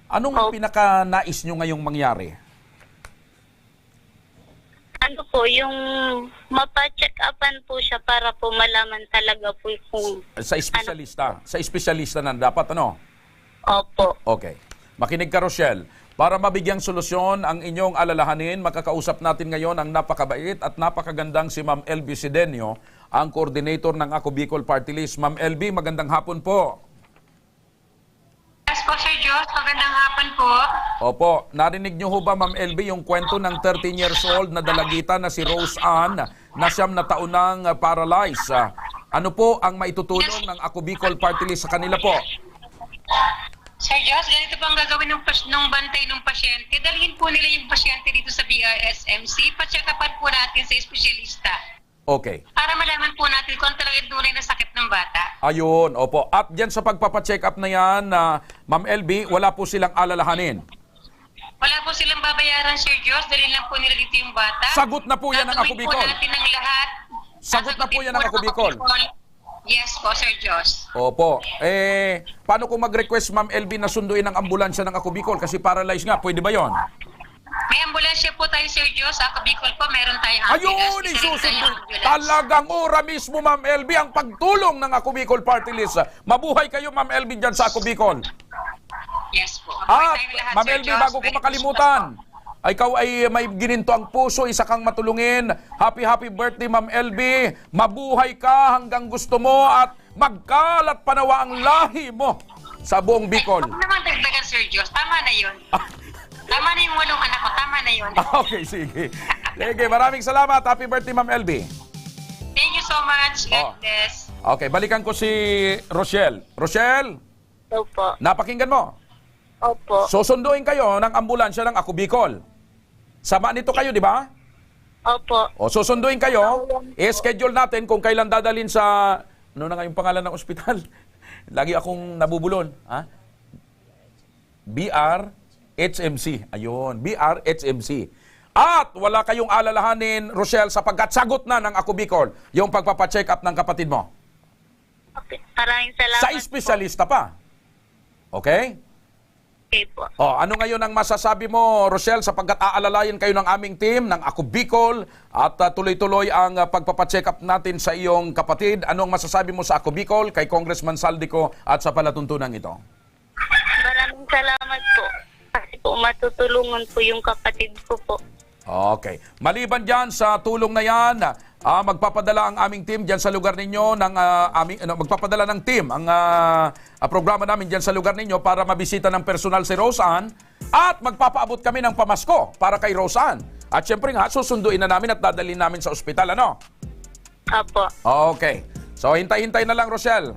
Anong pinaka-nais nyo ngayong mangyari? ano po, yung mapa-check upan po siya para po malaman talaga po kung... Sa espesyalista. Sa espesyalista na dapat, ano? Opo. Okay. Makinig ka, Rochelle. Para mabigyang solusyon ang inyong alalahanin, makakausap natin ngayon ang napakabait at napakagandang si Ma'am LB Sidenio, ang coordinator ng Ako Bicol Party List. Ma'am LB, magandang hapon po. Yes po, Sir Jos. Magandang hapon po. Opo, narinig niyo ho ba, Ma'am LB, yung kwento ng 13 years old na dalagita na si Rose Ann na siyam na taon nang paralyzed? Ano po ang maitutulong ng Ako Bicol Party List sa kanila po? Sir Jos, ganito po ang gagawin ng bantay ng pasyente. Dalhin po nila yung pasyente dito sa BRSMC. Pa-check upan po natin sa espesyalista. Okay. Para malaman po natin kung talaga yung tunay na sakit ng bata. Ayun, opo. At dyan sa pagpapacheck up na yan, Ma'am LB, wala po silang alalahanin. Wala po silang babayaran, Sir Jos. Dalhin lang po nila dito yung bata. Sagot na po yan ng Ako Bicol. Gagawin po natin ang lahat. Sagot na po yan ng Ako Bicol. Yes po, Sir Jos. Opo. Paano kung mag-request, Ma'am LB, na sunduin ang ambulansya ng Ako Bicol? Kasi paralyzed nga, pwede ba yon? May ambulansya po tayo, Sir Jos. Sa Ako Bicol po, meron tayong Ayun, isusunduin. Talagang ora mismo, Ma'am LB, ang pagtulong ng Ako Bicol Party List. Mabuhay kayo, Ma'am LB, dyan sa Ako Bicol. Yes po. At, Ma'am LB, bago ko makalimutan, ikaw ay may gininto ang puso, isa kang matulungin. Happy birthday, Ma'am LB. Mabuhay ka hanggang gusto mo at magkalat panawa ang lahi mo sa buong Bicol. Huwag naman dagdagan, Sir Jos. Tama na yun. Tama na yung 8 anak ko. Tama na yun. Okay, sige. Sige, maraming salamat. Happy birthday, Ma'am LB. Thank you so much. God bless. Okay, balikan ko si Rochelle. Rochelle, Opo. napakinggan mo. Opo. Susunduin kayo ng ambulansya ng Ako Bicol. Sama nito kayo, di ba? Opo. O, susunduin kayo. I-schedule natin kung kailan dadalhin sa... Ano na nga yung pangalan ng ospital? Lagi akong nabubulol. Ha? BRHMC. Ayun, BRHMC. At wala kayong alalahanin, Rochelle, sapagkat sagot na ng Ako Bicol yung pagpapacheck up ng kapatid mo. Okay. Maraming salamat Sa espesyalista pa. Okay? Okay po. Oh, ano ngayon ang masasabi mo, Rochelle, sapagkat aalalayan kayo ng aming team, ng Ako Bicol, at tuloy-tuloy ang pagpapacheck up natin sa iyong kapatid. Anong masasabi mo sa Ako Bicol, kay Congressman Saldico at sa palatuntunan ito? Maraming salamat po. Kasi po matutulungan po yung kapatid ko po. Okay. Maliban dyan sa tulong na yan, magpapadala ang aming team dyan sa lugar ninyo, magpapadala ng team ang programa namin dyan sa lugar ninyo para mabisita ng personal si Rose Ann at magpapaabot kami ng pamasko para kay Rose Ann. At syempre nga, susunduin na namin at dadalhin namin sa ospital, ano? Apo. Okay. So, hintay-hintay na lang, Rochelle.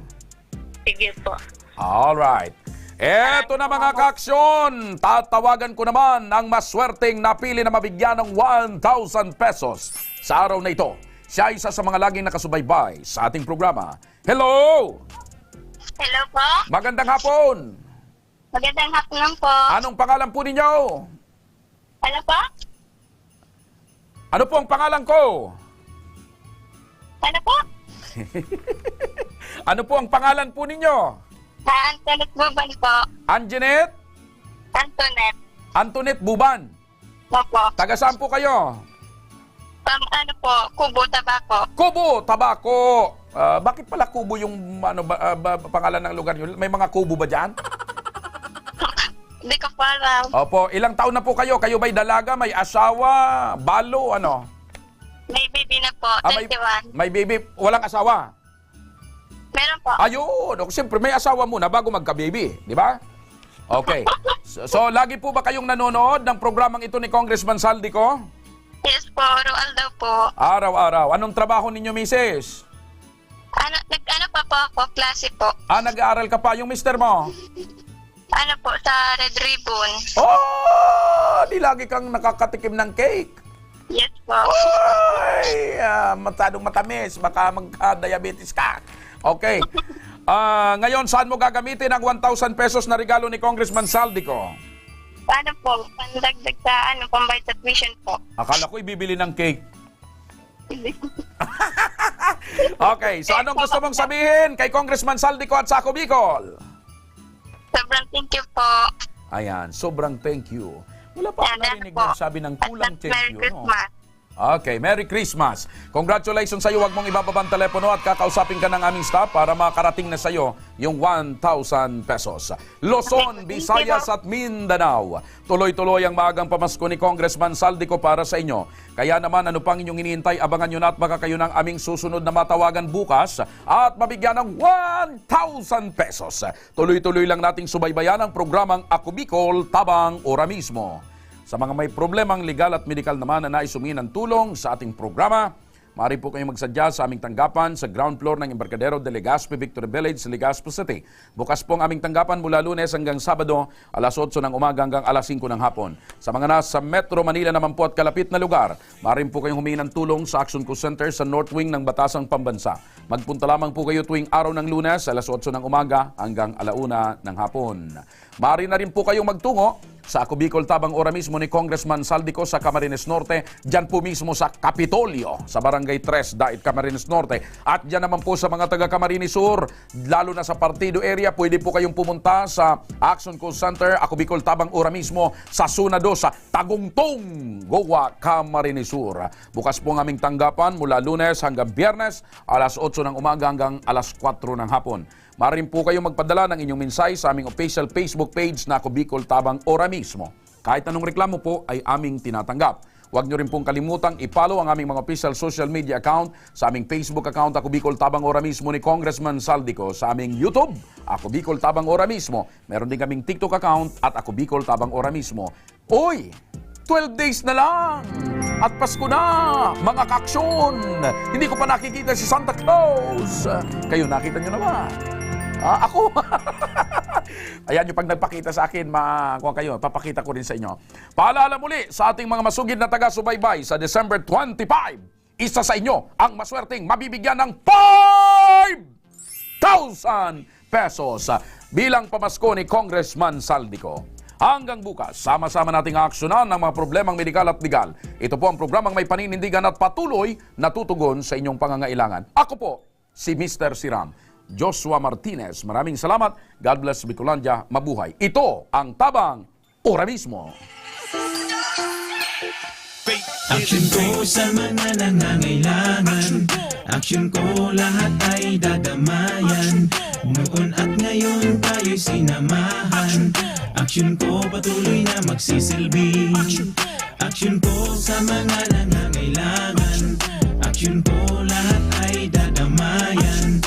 Sige po. Alright. Eto na mga kaaksyon, tatawagan ko naman ang maswerteng napili na mabigyan ng 1,000 pesos sa araw na ito. Siya isa sa mga laging nakasubaybay sa ating programa. Hello! Hello po. Magandang hapon! Magandang hapon lang po. Anong pangalan po ninyo? Ano po? Ano po ang pangalan ko? Ano po? Ano po ang pangalan po ninyo? Antoinette Buban po. Anjanette? Antoinette. Antoinette Buban. Opo. Taga saan po kayo? Ano po? Kubo, Tabaco. Kubo, Tabaco. Bakit pala Kubo yung pangalan ng lugar nyo? May mga kubo ba dyan? Hindi ko po alam. Opo, ilang taon na po kayo? Kayo ba'y dalaga, may asawa, balo, ano? May baby na po, 21. May baby, walang asawa? Meron po. Ayun, siyempre may asawa muna bago magka-baby, di ba? Okay. So, lagi po ba kayong nanonood ng programang ito ni Congressman Saldico? Yes po, araw-araw po. Araw-araw. Anong trabaho ninyo, Mrs.? Ano pa po ako, klase po. Nag-aaral ka pa. Yung mister mo? Ano po, sa Red Ribbon. Oh, di lagi kang nakakatikim ng cake. Yes po. Ay, matadong matamis. Baka magka-diabetes ka. Okay. Ngayon, saan mo gagamitin ang 1,000 pesos na regalo ni Congressman Saldico? Ano po, pandagdag sa pambayad sa tuition po. Akala ko ibibili ng cake. Okay, so anong gusto mong sabihin kay Congressman Saldico at sa Ako Bicol? Sobrang thank you po. Ayan, sobrang thank you. Wala pa akong narinig ng sabi ng kulang thank you. No? Okay, Merry Christmas. Congratulations sa iyo. Huwag mong ibababa ang telepono at kakausapin ka ng aming staff para makarating na sa iyo yung 1,000 pesos. Luzon, Visayas at Mindanao. Tuloy-tuloy ang maagang pamasko ni Congressman Saldico para sa inyo. Kaya naman ano pang inyong iniintay, abangan nyo na at baka kayo ng aming susunod na matawagan bukas at mabigyan ng 1,000 pesos. Tuloy-tuloy lang nating subaybayan ang programang Ako Bicol, Tabang Ora Mismo. Sa mga may problemang legal at medikal naman na nais humingi ng tulong sa ating programa, maaari po kayong magsadya sa aming tanggapan sa ground floor ng Embarcadero de Legazpi Victory Village, Legazpi City. Bukas po ang aming tanggapan mula Lunes hanggang Sabado, alas 8 ng umaga hanggang alas 5 ng hapon. Sa mga nasa Metro Manila naman po at kalapit na lugar, maaari po kayong humingi ng tulong sa Action Co Center sa North Wing ng Batasang Pambansa. Magpunta lamang po kayo tuwing araw ng Lunes, alas 8 ng umaga hanggang alauna ng hapon. Maaari na rin po kayong magtungo sa Ako Bicol, Tabang Ora mismo ni Congressman Saldico sa Camarines Norte, dyan po mismo sa Kapitolyo, sa Barangay 3, Dait, Camarines Norte. At dyan naman po sa mga taga Camarines Sur, lalo na sa Partido area, pwede po kayong pumunta sa Action Co Center, Ako Bicol, Tabang Ora mismo, sa Sunado, sa Tagungtong, Goa, Camarines Sur. Bukas po ang aming tanggapan mula Lunes hanggang Biyernes, alas 8 ng umaga hanggang alas 4 ng hapon. Maaari po kayong magpadala ng inyong mensahe sa aming official Facebook page na Ako Bicol, Tabang Ora mismo. Kahit anong reklamo po ay aming tinatanggap. Huwag nyo rin pong kalimutang i-follow ang aming mga official social media account sa aming Facebook account Ako Bicol, Tabang Ora mismo ni Congressman Saldico, sa aming YouTube Ako Bicol, Tabang Ora mismo. Meron din kaming TikTok account at Ako Bicol, Tabang Ora mismo. Uy! 12 days na lang! At Pasko na! Mga kaaksyon! Hindi ko pa nakikita si Santa Claus! Kayo, nakita nyo naman? Ako! Ayan yung pag nagpakita sa akin, kung kayo, papakita ko rin sa inyo. Paalala muli sa ating mga masugid na taga-subaybay sa December 25, isa sa inyo ang maswerteng mabibigyan ng 5,000 pesos bilang pamasko ni Congressman Saldico. Hanggang bukas, sama-sama nating aaksyonan ng mga problemang medikal at legal. Ito po ang programang may paninindigan at patuloy na tutugon sa inyong pangangailangan. Ako po, si Mr. Siram, Joshua Martinez. Maraming salamat. God bless Bicolandia. Mabuhay. Ito ang Tabang Ora mismo. Action ko sa mga nangangailangan. Action ko lahat ay dadamayan. Noon at ngayon tayo'y sinamahan. Action ko patuloy na magsisilbi. Action ko sa mga nangangailangan. Action ko lahat ay dadamayan.